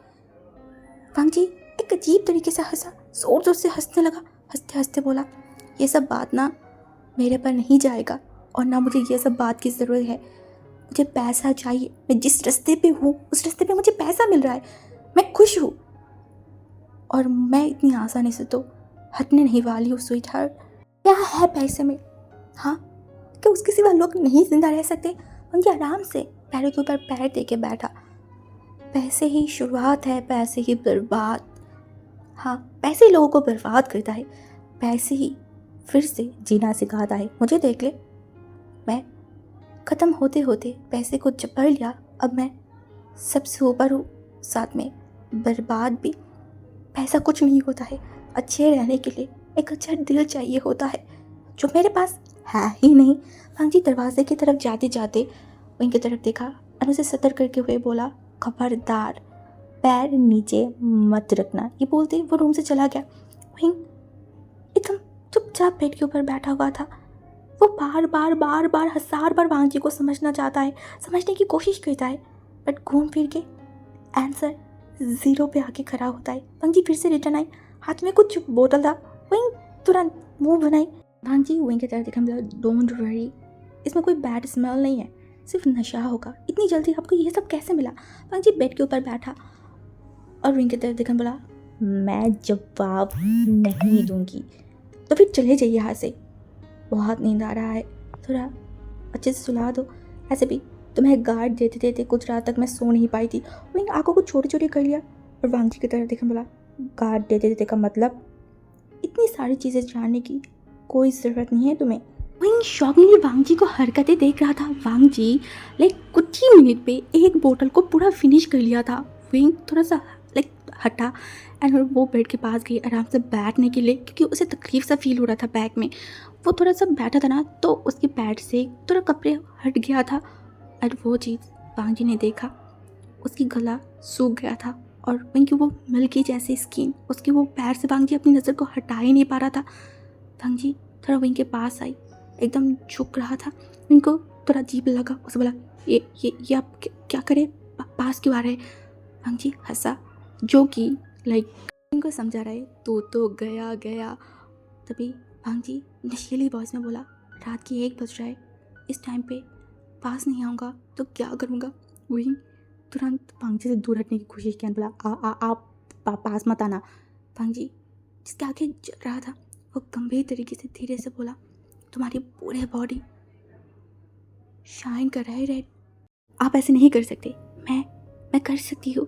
वांग जी एक अजीब तरीके से हंसा, जोर जोर से हंसने लगा। हंसते हंसते बोला, ये सब बात ना मेरे पर नहीं जाएगा, और ना मुझे ये सब बात की ज़रूरत है। मुझे पैसा चाहिए, मैं जिस रास्ते पे हूँ उस रास्ते पे मुझे पैसा मिल रहा है, मैं खुश हूँ, और मैं इतनी आसानी से तो हटने नहीं वाली हूँ। स्वीट हार्ट, क्या है पैसे में? हाँ, क्या उसके सिवा लोग नहीं जिंदा रह सकते? उनके आराम से पैरों के ऊपर पैर दे के बैठा। पैसे ही शुरुआत है, पैसे ही बर्बाद। हाँ, पैसे ही लोगों को बर्बाद करता है, पैसे ही फिर से जीना सिखाता है। मुझे देख ले, मैं ख़त्म होते होते पैसे को जकड़ लिया, अब मैं सबसे ऊपर हूँ, साथ में बर्बाद भी। पैसा कुछ नहीं होता है, अच्छे रहने के लिए एक अच्छा दिल चाहिए होता है, जो मेरे पास है ही नहीं। वांग जी दरवाजे की तरफ जाते जाते उनकी तरफ देखा और उसे सतर्क करके हुए बोला, खबरदार पैर नीचे मत रखना। ये बोलते वो रूम से चला गया। वहीं एकदम चुपचाप बेड के ऊपर बैठा हुआ था। वो बार बार 1000 बार वांग जी को समझना चाहता है, समझने की कोशिश करता है, बट घूम फिर के आंसर 0 पे आके खड़ा होता है। वांग जी फिर से रिटर्न आई, हाथ में कुछ बोतल था, वहीं तुरंत मुंह बनाई। वांग जी वहीं की तरफ देखा, डोंट वरी, इसमें कोई बैड स्मेल नहीं है, सिर्फ नशा होगा। इतनी जल्दी आपको ये सब कैसे मिला? वांग जी बेड के ऊपर बैठा और वहीं की तरफ देखा, बोला, मैं जवाब नहीं दूंगी, तो फिर चले जाइए यहाँ से, बहुत नींद आ रहा है, थोड़ा अच्छे से सुला दो। ऐसे भी तुम्हें गार्ड देते देते कुछ रात तक मैं सो नहीं पाई थी। वहीं आंखों को छोटी छोटी कर लिया और वांग जी की तरफ देखा, बोला, गार्ड देते देते का मतलब? इतनी सारी चीज़ें जानने की कोई ज़रूरत नहीं है तुम्हें। वहीं शॉकिंगली वांग जी को हरकतें देख रहा था। वांग जी लाइक कुछ ही मिनट पे एक बोतल को पूरा फिनिश कर लिया था। वहीं थोड़ा सा लाइक हटा एंड वो बेड के पास गई आराम से बैठने के लिए, क्योंकि उसे तकलीफ सा फील हो रहा था बैक में। वो थोड़ा सा बैठा था ना, तो उसके पैर से थोड़ा कपड़े हट गया था और वो चीज़ वांग जी ने देखा, उसकी गला सूख गया था और वहीं की वो मिल्की जैसी स्किन, उसके वो पैर से वांग जी अपनी नज़र को हटा ही नहीं पा रहा था। वांग जी थोड़ा वहीं के पास आई, एकदम झुक रहा था। इनको थोड़ा अजीब लगा, उसे बोला, ये आप क्या करें, पास क्यों आ रहे? वांग जी हंसा, जो कि लाइक इनको समझा रहे, तो गया गया। तभी वांग जी नशीली वॉइस में बोला, रात की 1 बज रहा है, इस टाइम पे पास नहीं आऊँगा तो क्या करूँगा? वहीं तुरंत वांग जी से दूर हटने की कोशिश की, बोला, आप पास मत आना। वांग जी जिसके आगे जल रहा था, वो गंभीर तरीके से धीरे से बोला, तुम्हारी पूरे बॉडी शाइन कर रहा है रेड, आप ऐसे नहीं कर सकते, मैं कर सकती हूँ।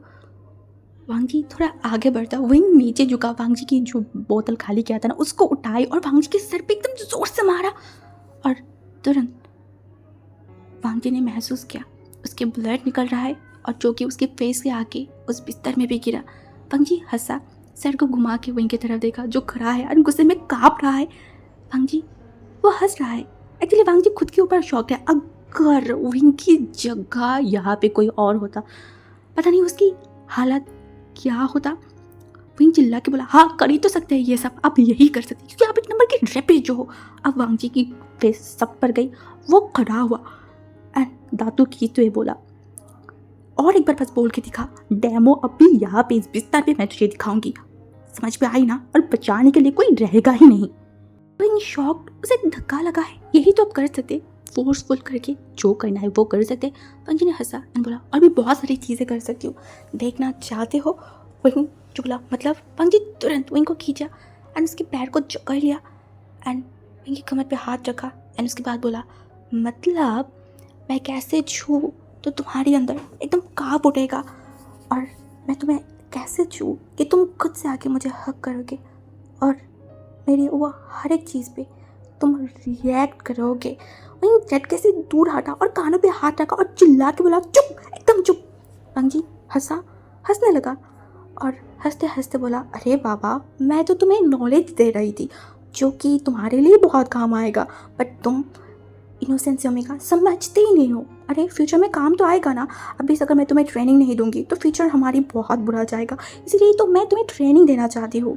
वांग जी थोड़ा आगे बढ़ता, वहीं नीचे झुका, वांग जी की जो बोतल खाली किया था ना उसको उठाई और वांग जी के सर पे एकदम जोर से मारा और तुरंत वांग जी ने महसूस किया उसके ब्लड निकल रहा है और जो कि उसके फेस के आगे उस बिस्तर में भी गिरा। वांग जी हंसा, सर को घुमा के वहीं की तरफ देखा जो खड़ा है और गुस्से में काँप रहा है। वांग जी वो हंस रहा है। एक्चुअली वांग जी खुद के ऊपर शौक है, अगर विंग की जगह यहाँ पे कोई और होता, पता नहीं उसकी हालत क्या होता। विंग चिल्ला के बोला, हाँ कर ही तो सकते हैं ये सब, आप यही कर सकते हैं क्योंकि आप एक नंबर की रेपिस जो हो। अब वांग जी की फेस सब पर गई, वो खड़ा हुआ एंड दांतों खींचते हुए बोला, और एक बार बस बोल के दिखा, डेमो अभी यहाँ पे इस बिस्तर पे मैं तुझे दिखाऊंगी, समझ में आई ना? और बचाने के लिए कोई रहेगा ही नहीं। इन शॉक उसे धक्का लगा है, यही तो आप कर सकते, फोर्सफुल करके जो करना है वो कर सकते। पंजी ने हंसा एंड बोला और भी बहुत सारी चीज़ें कर सकती हूँ, देखना चाहते हो? वहीं जो बोला मतलब पंजी तुरंत विंग को खींचा एंड उसके पैर को जकड़ लिया एंड विंग की कमर पे हाथ रखा एंड उसके बाद बोला मतलब मैं कैसे छूँ तो तुम्हारे अंदर एकदम काँप उठेगा और मैं तुम्हें कैसे छूँ कि तुम खुद से आके मुझे हक करोगे और मेरी वो हर एक चीज़ पे तुम रिएक्ट करोगे। वहीं झटके से दूर हटा और कानों पे हाथ रखा और चिल्ला के बोला चुप, एकदम चुप। पंजी हंसने लगा और हंसते हंसते बोला अरे बाबा मैं तो तुम्हें नॉलेज दे रही थी जो कि तुम्हारे लिए बहुत काम आएगा, बट तुम इनोसेंस ओमेगा समझते ही नहीं हो। अरे फ्यूचर में काम तो आएगा ना, अभी अगर मैं तुम्हें ट्रेनिंग नहीं दूंगी तो फ्यूचर हमारी बहुत बुरा जाएगा, इसलिए तो मैं तुम्हें ट्रेनिंग देना चाहती हूँ।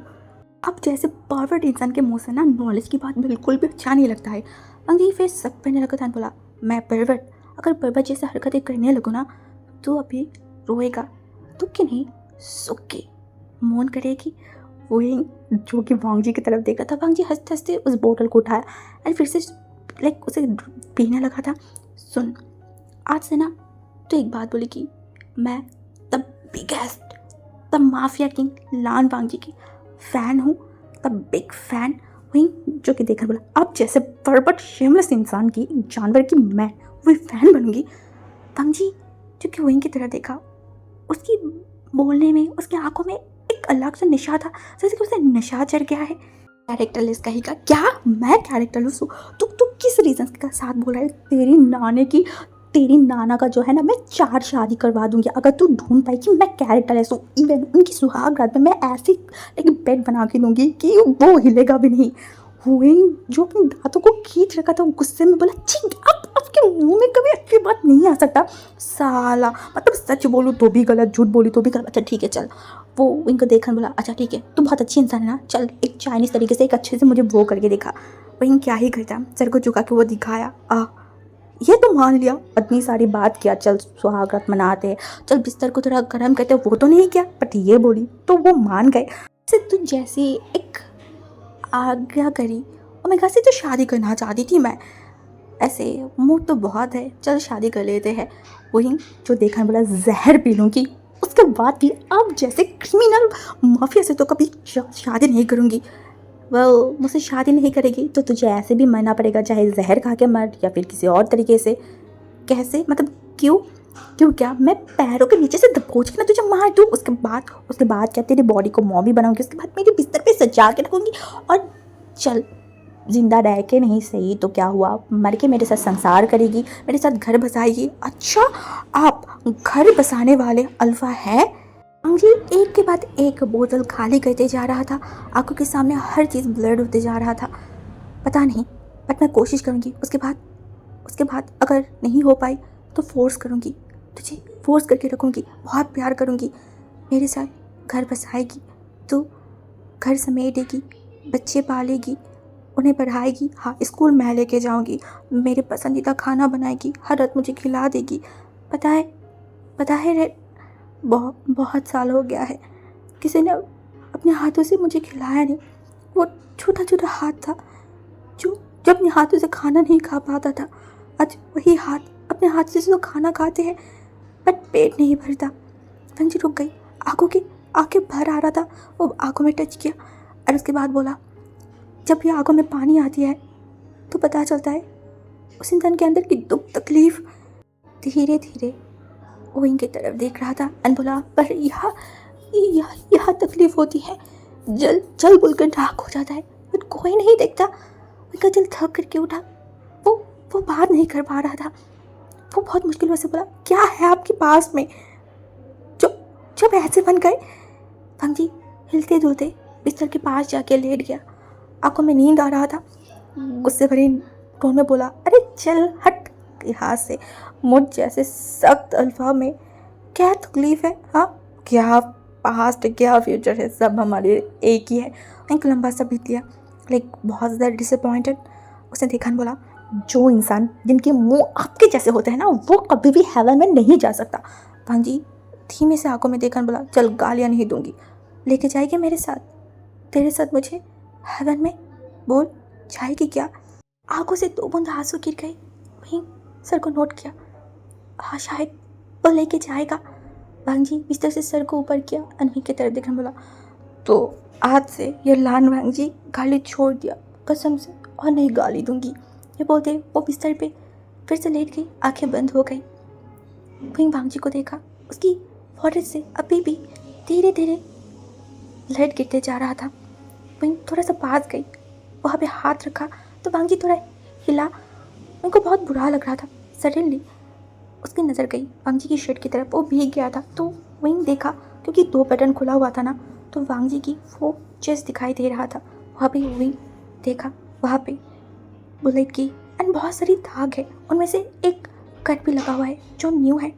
अब जैसे परवर्ट इंसान के मुंह से ना नॉलेज की बात बिल्कुल भी अच्छा नहीं लगता है। अंगी फिर सब पहने लगा था बोला मैं परवर्ट, अगर परवर्ट जैसे हरकतें करने लगूँ ना तो अभी रोएगा, दुख के नहीं सुख के मौन करेगी। वही जो कि वांग जी की तरफ देख रहा था। वांग जी हंसते हंसते उस बोतल को उठाया एंड फिर से उसे पीने लगा था। सुन आज से ना तो एक बात बोलेगी, मैं the biggest the mafia king Lan Wangji की फ़ैन हूँ, द बिग फैन। वहीं जो कि देखकर बोला अब जैसे बर्बट शेमलेस इंसान की, जानवर की मैं वही फ़ैन बनूंगी। वांग जी जो कि वहीं की तरह देखा, उसकी बोलने में उसकी आंखों में एक अलग सा नशा था, जैसे कि उसे नशा चढ़ गया है। कैरेक्टरलेस कहेगा क्या मैं कैरेक्टरलेस हूँ? तू किस रीज़न के साथ बोल रहा है? तेरी नाना का जो है ना मैं 4 शादी करवा दूंगी अगर तू ढूंढ पाई कि मैं कैरेक्टरलेस हूँ। इवन उनकी सुहाग रात में मैं ऐसी एक बेड बना के दूंगी कि वो हिलेगा भी नहीं। हुई जो अपने दांतों को खींच रखा था गुस्से में बोला छी अब आपके मुंह में कभी अच्छी बात नहीं आ सकता साला, मतलब सच बोलूँ तो भी गलत, झूठ बोली तो भी गलत। अच्छा ठीक है चल, वो इनको देखकर बोला अच्छा ठीक है तू बहुत अच्छी इंसान है ना, चल एक चाइनीज़ तरीके से एक अच्छे से मुझे वो करके दिखा। वहीं क्या ही करता, सर को झुका के वो दिखाया। ये तो मान लिया, इतनी सारी बात किया, चल सुहागरात मनाते, चल बिस्तर को थोड़ा गर्म करते, वो तो नहीं किया बट ये बोली तो वो मान गए। से तू जैसी एक आज्ञा करी और मैं घर से तो शादी करना चाहती थी मैं, ऐसे मूड तो बहुत है, चल शादी कर लेते हैं। वहीं जो देखा बोला जहर पी लूँगी उसके बाद भी अब जैसे क्रिमिनल माफिया से तो कभी शादी नहीं करूँगी। वो मुझसे शादी नहीं करेगी तो तुझे ऐसे भी मरना पड़ेगा, चाहे जहर खा के मर या फिर किसी और तरीके से। कैसे मतलब क्यों क्यों क्या मैं पैरों के नीचे से दबोच के ना तुझे मार दूँ, उसके बाद क्या तेरी बॉडी को मॉमी बनाऊंगी, उसके बाद मेरे बिस्तर पे सजा के रखूँगी और चल जिंदा रह के नहीं सही तो क्या हुआ, मर के मेरे साथ संसार करेगी, मेरे साथ घर बसाएगी। अच्छा आप घर बसाने वाले अल्फा है? अंजी एक के बाद एक बोतल खाली करते जा रहा था, आंखों के सामने हर चीज़ ब्लर्ड होते जा रहा था। पता नहीं बट मैं कोशिश करूँगी, उसके बाद अगर नहीं हो पाई तो फोर्स करूँगी, तुझे फोर्स करके रखूँगी, बहुत प्यार करूँगी, मेरे साथ घर बसाएगी, तू घर समेटेगी, बच्चे पालेगी, उन्हें पढ़ाएगी, हाँ स्कूल मैं लेके जाऊँगी, मेरे पसंदीदा खाना बनाएगी, हर रात मुझे खिला देगी। पता है रे बहुत साल हो गया है किसी ने अपने हाथों से मुझे खिलाया नहीं। वो छोटा छोटा हाथ था जो अपने हाथों से खाना नहीं खा पाता था, आज वही हाथ अपने हाथ से तो खाना खाते हैं बट पेट नहीं भरता। पंजी रुक गई, आंखें भर आ रहा था, वो आंखों में टच किया और उसके बाद बोला जब भी आंखों में पानी आती है तो पता चलता है उस इंसान के अंदर की दुख तकलीफ। धीरे धीरे वो इनकी तरफ देख रहा था और बोला पर यहाँ तकलीफ होती है, जल बुलकर राख हो जाता है बट कोई नहीं देखता। उनका दिल थक करके उठा, वो बात नहीं कर पा रहा था, वो बहुत मुश्किल से बोला क्या है आपके पास में जो जब ऐसे बन गए। पंजी हिलते डुलते बिस्तर के पास जाके लेट गया, आंखों में नींद आ रहा था, गुस्से भरे टोन में बोला अरे चल हट यहाँ से, मुझ जैसे सख्त अल्फा में क्या तकलीफ है? हाँ क्या पास्ट क्या फ्यूचर है, सब हमारे एक ही है। एक लंबा सा बीत लिया, बहुत ज़्यादा डिसअपॉइंटेड। उसने देखा बोला जो इंसान जिनके मुंह आपके जैसे होते हैं ना वो कभी भी हेवन में नहीं जा सकता। भांजी धीमे से आंखों में देखा बोला चल गालियाँ नहीं दूंगी, लेके जाएगी मेरे साथ, तेरे साथ मुझे हेवन में, बोल जाएगी क्या? आंखों से 2 बूंद आंसू गिर गए। वहीं सर को नोट किया। हाँ शायद वो लेके जाएगा। भांजी बिस्तर से सर को ऊपर किया। अनवी की तरफ देखकर बोला, तो आज से ये लान भांजी गाली छोड़ दिया कसम से, और नहीं गाली दूंगी। ये बोलते वो बिस्तर पे फिर से लेट गई, आंखें बंद हो गई। वहीं भांजी को देखा, उसकी फोrehead से अभी भी धीरे धीरे ब्लड गिरते जा रहा था। वहीं थोड़ा सा पास गई, वहाँ पे हाथ रखा तो भांजी थोड़ा हिला। उनको बहुत बुरा लग रहा था। सडनली उसकी नज़र गई वांगजी की शर्ट की तरफ। वो भीग गया था तो वहीं देखा, क्योंकि 2 बटन खुला हुआ था ना, तो वांगजी की वो चेस्ट दिखाई दे रहा था। वहाँ पे वहीं देखा, वहाँ पे बुलेट की एंड बहुत सारी दाग है। उनमें से एक कट भी लगा हुआ है जो न्यू है,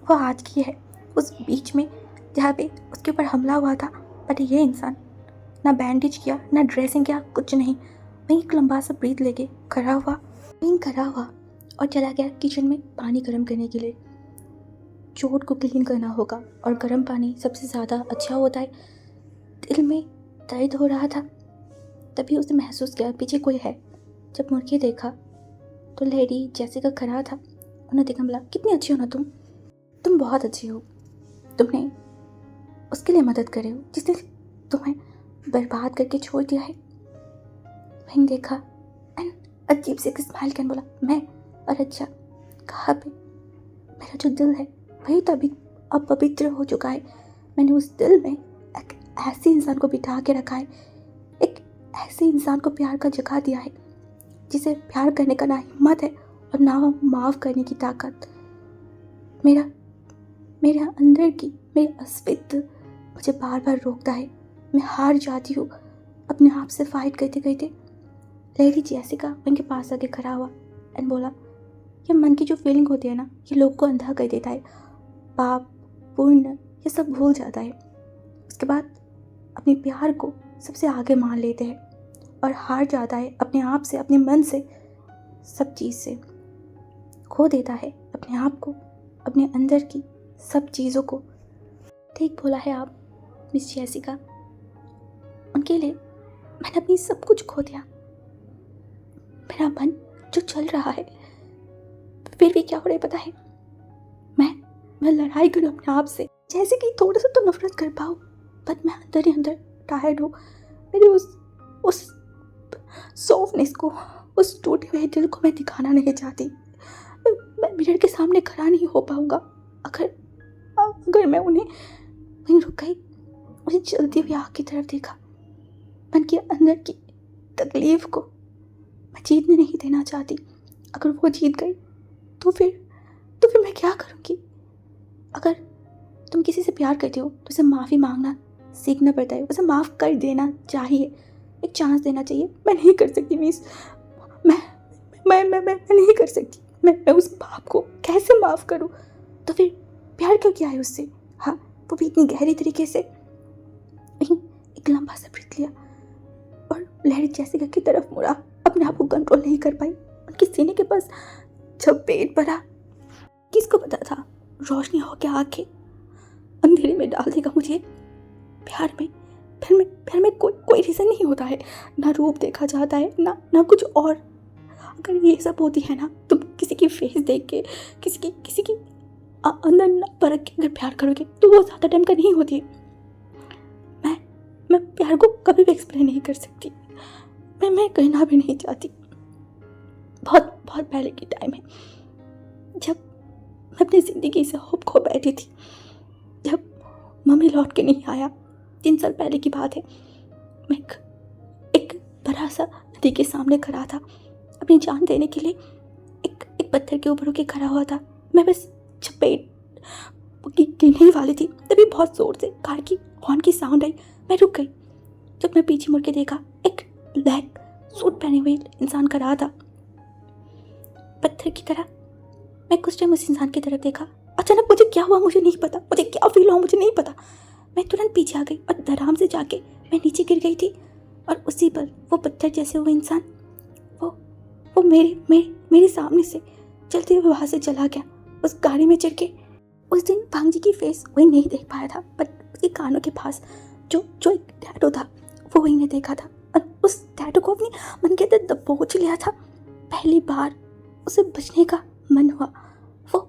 वो आज की है। उस बीच में जहाँ पे उसके ऊपर हमला हुआ था, बट ये इंसान ना बैंडेज किया ना ड्रेसिंग किया, कुछ नहीं। वहीं एक लंबा सा ब्रीथ लेके खड़ा हुआ और चला गया किचन में पानी गर्म करने के लिए। चोट को क्लीन करना होगा और गर्म पानी सबसे ज़्यादा अच्छा होता है। दिल में दर्द हो रहा था, तभी उसने महसूस किया पीछे कोई है। जब मुड़ के देखा तो लेडी जैसिका खड़ा था। उन्होंने देखा, बोला, कितनी अच्छी हो ना तुम बहुत अच्छी हो। तुमने उसके लिए मदद करे हो जिसने तुम्हें बर्बाद करके छोड़ दिया है। वहीं देखा एंड अजीब से एक स्माइल कर बोला, मैं? और अच्छा, कहाँ पे? मेरा जो दिल है वही तो अभी अब पवित्र हो चुका है। मैंने उस दिल में एक ऐसे इंसान को बिठा के रखा है, एक ऐसे इंसान को प्यार का जगह दिया है जिसे प्यार करने का ना हिम्मत है और ना माफ़ करने की ताकत। मेरे अंदर की मेरी अस्तित्व मुझे बार बार रोकता है। मैं हार जाती हूँ अपने आप से फाइट करते करते। लेडी जैसिका उनके पास आके खड़ा हुआ एंड बोला, ये मन की जो फीलिंग होती है ना, ये लोग को अंधा कर देता है। पाप पुण्य ये सब भूल जाता है। उसके बाद अपने प्यार को सबसे आगे मान लेते हैं और हार जाता है अपने आप से, अपने मन से, सब चीज़ से खो देता है अपने आप को, अपने अंदर की सब चीज़ों को। ठीक बोला है आप मिस जैसिका, उनके लिए मैंने अपनी सब कुछ खो दिया। मेरा मन जो चल रहा है, फिर भी क्या हो रहा है पता है? मैं लड़ाई करूँ अपने आप से, जैसे कि थोड़ा सा तो नफरत कर पाऊँ, बट मैं अंदर ही अंदर टायर्ड हूँ। मेरे उस सॉफ्टनेस को, उस टूटे हुए दिल को मैं दिखाना नहीं चाहती। मैं मिरर के सामने खड़ा नहीं हो पाऊँगा अगर मैं उन्हें वहीं रुक गई। उन्हें चलती हुई आँख की तरफ देखा। मन के अंदर की तकलीफ को मैं जीतने नहीं देना चाहती। अगर वो जीत गई तो फिर मैं क्या करूँगी? अगर तुम किसी से प्यार करते हो तो उसे माफ़ी मांगना सीखना पड़ता है, उसे माफ़ कर देना चाहिए, एक चांस देना चाहिए। मैं नहीं कर सकती मिस, मैं नहीं कर सकती। मैं उस बाप को कैसे माफ़ करूँ? तो फिर प्यार क्यों किया है उससे? हाँ, वो भी इतनी गहरी तरीके से। एक लंबा सा ब्रीथ लिया और लहरी जैसिका की तरफ मुड़ा। अपने आप को कंट्रोल नहीं कर पाई। उनके सीने के पास जब पेट भरा, किसको पता था रोशनी हो के आके अंधेरे में डाल देगा मुझे। प्यार में कोई रीज़न नहीं होता है, ना रूप देखा जाता है ना कुछ और। अगर ये सब होती है ना, तुम किसी की फेस देख के किसी की अंदर न परख के अगर प्यार करोगे तो वो ज़्यादा टाइम का नहीं होती है। मैं प्यार को कभी भी एक्सप्लेन नहीं कर सकती। मैं कहना भी नहीं चाहती। बहुत पहले की टाइम है जब मैं अपनी ज़िंदगी से होप खो बैठी थी, जब मम्मी लौट के नहीं आया। 3 साल पहले की बात है। मैं एक बड़ा सा नदी के सामने खड़ा था, अपनी जान देने के लिए एक पत्थर के ऊपर होके खड़ा हुआ था। मैं बस चपेट गिरने वाली थी, तभी बहुत ज़ोर से कार की हॉर्न की साउंड आई। मैं रुक गई। जब मैं पीछे मुड़ के देखा, एक ब्लैक सूट पहने हुए इंसान खड़ा था पत्थर की तरह। मैं कुछ टाइम उस इंसान की तरफ देखा। अचानक मुझे क्या हुआ मुझे नहीं पता, मुझे क्या फील हुआ मुझे नहीं पता। मैं तुरंत पीछे आ गई और धड़ाम से जाके मैं नीचे गिर गई थी। और उसी पर वो पत्थर जैसे हुए इंसान वो मेरे सामने से चलते हुए वहाँ से चला गया, उस गाड़ी में चढ़ के। उस दिन भांजी की फेस वही नहीं देख पाया था, बट उसके कानों के पास जो एक टैटू था वो वही ने देखा था। और उस टैटू को अपनी मन के अंदर दबोच लिया था। पहली बार उसे बचने का मन हुआ। वो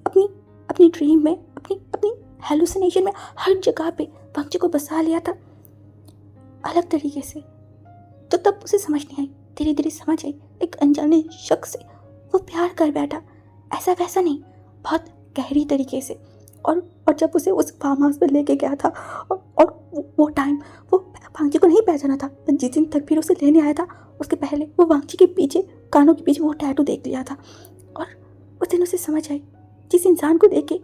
अपनी अपनी ड्रीम में, अपनी अपनी हेलुसिनेशन में हर जगह पे वांगची को बसा लिया था अलग तरीके से। तो तब उसे समझ नहीं आई, धीरे धीरे समझ आई, एक अनजाने शख्स से वो प्यार कर बैठा, ऐसा वैसा नहीं, बहुत गहरी तरीके से। और जब उसे उस फार्म हाउस पर लेके गया था और वो टाइम वो वांगची को नहीं पहचाना था, पर जिस दिन तक फिर उसे लेने आया था उसके पहले वो वांगची के पीछे, कानों के पीछे वो टैटू देख लिया था। और उस दिन उसे समझ आई, जिस इंसान को देख के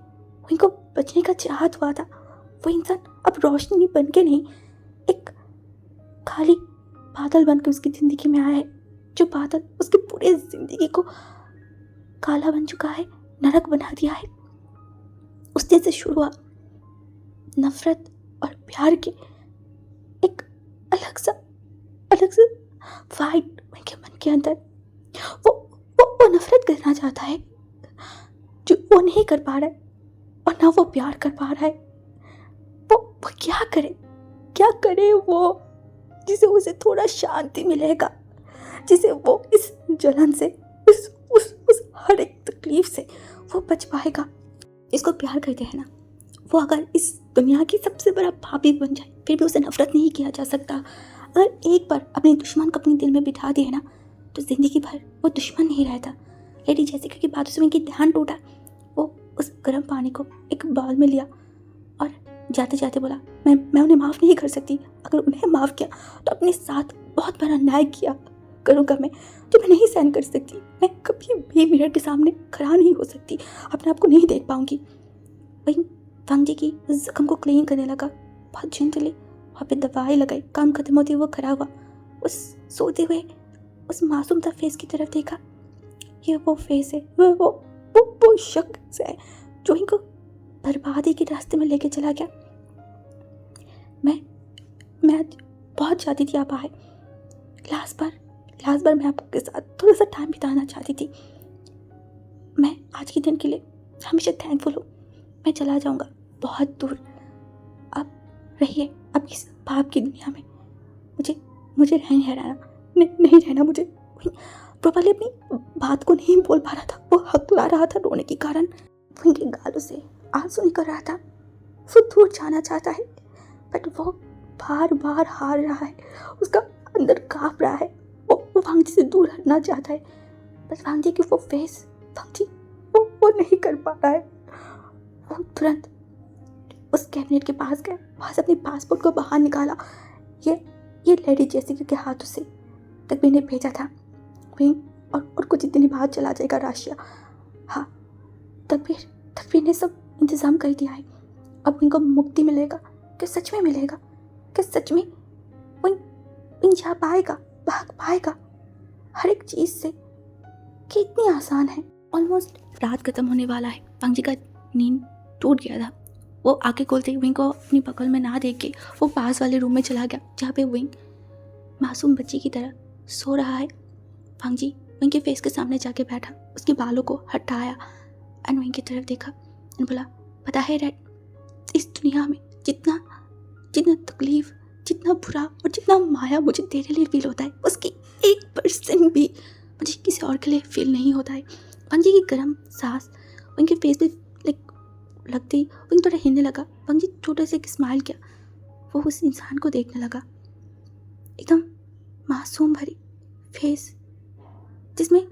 उनको बचने का चाहत हुआ था, वो इंसान अब रोशनी बन के नहीं, एक खाली बादल बन के उसकी ज़िंदगी में आया है, जो बादल उसकी पूरी ज़िंदगी को काला बन चुका है, नरक बना दिया है। उस दिन से शुरू हुआ नफरत और प्यार के एक अलग सा फाइट उनके मन के अंदर। वो नफरत करना चाहता है जो वो नहीं कर पा रहा है, और ना वो प्यार कर पा रहा है। वो क्या करे वो, जिसे उसे थोड़ा शांति मिलेगा, जिसे वो इस जलन से, उस हर एक तकलीफ से वो बच पाएगा। इसको प्यार कहते हैं ना। वो अगर इस दुनिया की सबसे बड़ा पापी बन जाए फिर भी उसे नफरत नहीं किया जा सकता। अगर एक बार अपने दुश्मन को अपने दिल में बिठा दिए ना, तो जिंदगी भर वो दुश्मन नहीं रहता। लेडी जेसिका की बातों से उनकी ध्यान टूटा। वो उस गर्म पानी को एक बाउल में लिया और जाते जाते बोला, मैं उन्हें माफ़ नहीं कर सकती। अगर उन्हें माफ़ किया तो अपने साथ बहुत बड़ा न्याय किया करूँगा मैं, जो मैं नहीं सहन कर सकती। मैं कभी भी मिरर के सामने खड़ा नहीं हो सकती, अपने आप को नहीं देख पाऊँगी। वहीं वांगची की जख्म को क्लीन करने लगा, बहुत जेंटली वहाँ पे दवाई लगाई। काम खत्म होते हुए वो खड़ा हुआ, उस सोते हुए उस मासूम सा फेस की तरफ देखा। ये वो फेस है, वो शख्स है जो इनको बर्बादी के रास्ते में लेके चला गया। मैं आज बहुत चाहती थी आप आए। लास्ट बार मैं आपके साथ थोड़ा सा टाइम बिताना चाहती थी। मैं आज के दिन के लिए हमेशा थैंकफुल हूँ। मैं चला जाऊँगा बहुत दूर, आप रहिए अब इस पाप की दुनिया में। मुझे नहीं रहना। मुझे प्रॉपर्ली अपनी बात को नहीं बोल पा रहा था। वो हकला रहा था रोने के कारण, उनके गालों से आंसू निकल रहा था। वो दूर जाना चाहता है बट वो बार हार रहा है, उसका अंदर काँप रहा है। वो वांगची से दूर हटना चाहता है, बस वांगची की वो फेस, वांगची वो नहीं कर पा रहा है। वो तुरंत उस कैबिनेट के पास गया, वहाँ से अपने पासपोर्ट को बाहर निकाला। ये लेडी जेसिका के हाथों से तकबीर ने भेजा था वहीं, और कुछ दिन बाद चला जाएगा रशिया। हाँ, तकबीर ने सब इंतज़ाम कर दिया है। अब इनको मुक्ति मिलेगा, क्या सच में मिलेगा? क्या सच में वो जा पाएगा, भाग पाएगा हर एक चीज़ से? कि इतनी आसान है। ऑलमोस्ट रात खत्म होने वाला है। वांगची का नींद टूट गया था। वो आंखें खोलते ही विंग को अपनी बगल में ना देख के वो पास वाले रूम में चला गया, जहाँ पे विंग मासूम बच्ची की तरह सो रहा है। वांगची विंग के फेस के सामने जाके बैठा, उसके बालों को हटाया एंड विंग की तरफ देखा एंड बोला, पता है रेड, इस दुनिया में जितना तकलीफ, जितना बुरा और जितना माया मुझे तेरे लिए फील होता है, उसकी 1% भी मुझे किसी और के लिए फील नहीं होता है। वांगची की गर्म सांस उनके फेस पे लगते ही विंग थोड़ा हिलने लगा। वांगची छोटे से एक स्माइल किया। वो उस इंसान को देखने लगा, एकदम मासूम भरी फेस, जिसमें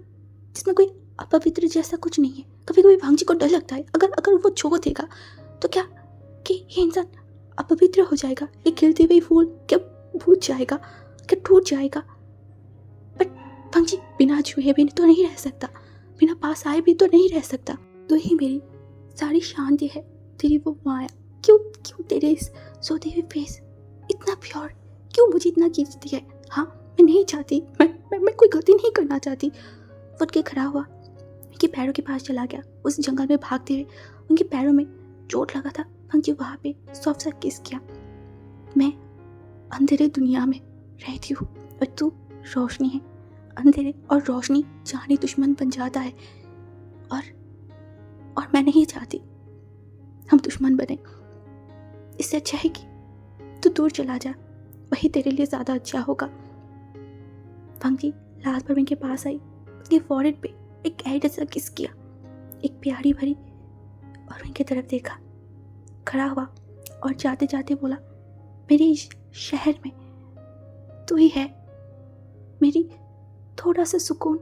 कोई अपवित्र जैसा कुछ नहीं है। कभी कभी वांगची को डर लगता है, अगर वो छू देगा तो क्या कि ये इंसान अपवित्र हो जाएगा, ये खिलते हुए फूल क्या भूल जाएगा, क्या टूट जाएगा। बट वांगची बिना छुए भी तो नहीं रह सकता, बिना पास आए भी तो नहीं रह सकता। तो ही मेरी सारी शांति है, तेरी वो माया। क्यों तेरे इस सोते हुए फेस इतना प्योर, क्यों मुझे इतना खींचती है? हाँ, मैं नहीं चाहती, मैं कोई गलती नहीं करना चाहती। उठ के खड़ा हुआ, उनके पैरों के पास चला गया। उस जंगल में भागते हुए उनके पैरों में चोट लगा था। वांगची वहाँ पे सॉफ्ट सा किस किया। मैं अंधेरे दुनिया में रहती हूँ और तू रोशनी है। अंधेरे और रोशनी जाने दुश्मन बन जाता है, और मैं नहीं चाहती हम दुश्मन बने। इससे अच्छा है कि तू दूर चला जा, वही तेरे लिए ज़्यादा अच्छा होगा। फंकी लाल परवीन के पास आई, उसके फॉरहेड पे एक गहरा सा किस किया, एक प्यारी भरी और उनकी तरफ देखा, खड़ा हुआ और जाते जाते बोला, मेरी इस शहर में तू ही है मेरी थोड़ा सा सुकून।